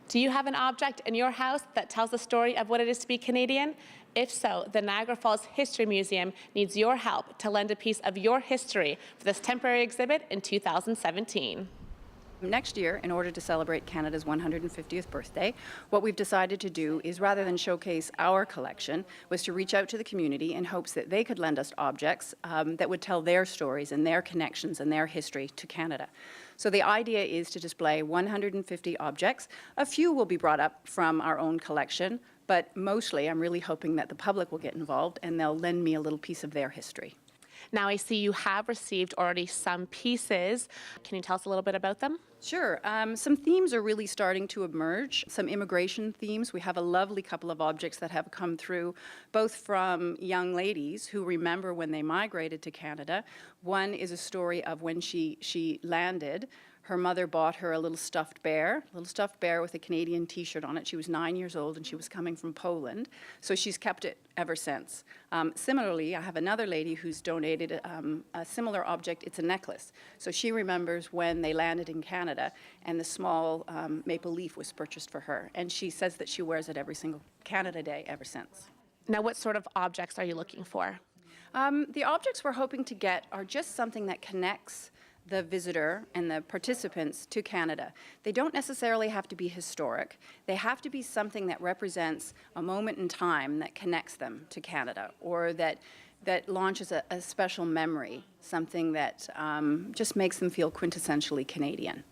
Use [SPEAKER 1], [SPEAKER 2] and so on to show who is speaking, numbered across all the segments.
[SPEAKER 1] Do you have an object in your house that tells the story of what it is to be Canadian? If so, the Niagara Falls History Museum needs your help to lend a piece of your history for this temporary exhibit in 2017.
[SPEAKER 2] Next year, in order to celebrate Canada's 150th birthday, what we've decided to do is, rather than showcase our collection, was to reach out to the community in hopes that they could lend us objects that would tell their stories and their connections and their history to Canada. So the idea is to display 150 objects. A few will be brought up from our own collection, but mostly I'm really hoping that the public will get involved and they'll lend me a little piece of their history.
[SPEAKER 1] Now I see you have received already some pieces. Can you tell us a little bit about them?
[SPEAKER 2] Sure. Some themes are really starting to emerge, some immigration themes. We have a lovely couple of objects that have come through, both from young ladies who remember when they migrated to Canada. One is a story of when she landed. Her mother bought her a little stuffed bear with a Canadian t-shirt on it. She was 9 years old and she was coming from Poland, so she's kept it ever since. Similarly, I have another lady who's donated a similar object. It's a necklace. So she remembers when they landed in Canada and the small maple leaf was purchased for her. And she says that she wears it every single Canada Day ever since.
[SPEAKER 1] Now, what sort of objects are you looking for?
[SPEAKER 2] The objects we're hoping to get are just something that connects the visitor and the participants to Canada. They don't necessarily have to be historic. They have to be something that represents a moment in time that connects them to Canada, or that launches a special memory, something that just makes them feel quintessentially Canadian.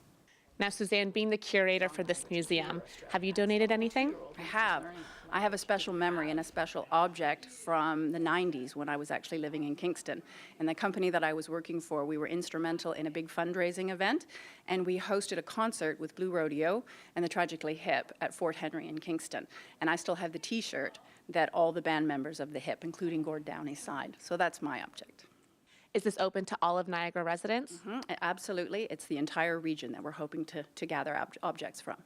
[SPEAKER 1] Now, Suzanne, being the curator for this museum, have you donated anything?
[SPEAKER 2] I have. I have a special memory and a special object from the 90s when I was actually living in Kingston. And the company that I was working for, we were instrumental in a big fundraising event, and we hosted a concert with Blue Rodeo and the Tragically Hip at Fort Henry in Kingston. And I still have the t-shirt that all the band members of the Hip, including Gord Downey, signed. So that's my object.
[SPEAKER 1] Is this open to all of Niagara residents?
[SPEAKER 2] Mm-hmm. Absolutely. It's the entire region that we're hoping to gather objects from.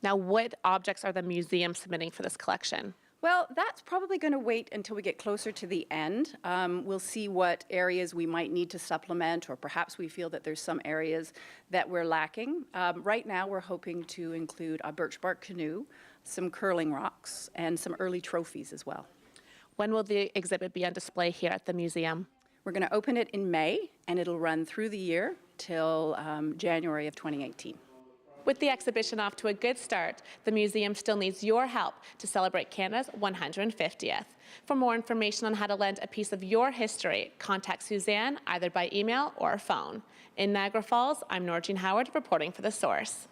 [SPEAKER 1] Now, what objects are the museum submitting for this collection?
[SPEAKER 2] Well, that's probably going to wait until we get closer to the end. We'll see what areas we might need to supplement, or perhaps we feel that there's some areas that we're lacking. Right now, we're hoping to include a birch bark canoe, some curling rocks, and some early trophies as well.
[SPEAKER 1] When will the exhibit be on display here at the museum?
[SPEAKER 2] We're going to open it in May, and it'll run through the year till January of 2018.
[SPEAKER 1] With the exhibition off to a good start, the museum still needs your help to celebrate Canada's 150th. For more information on how to lend a piece of your history, contact Suzanne either by email or phone. In Niagara Falls, I'm Norah-Jean Howard reporting for The Source.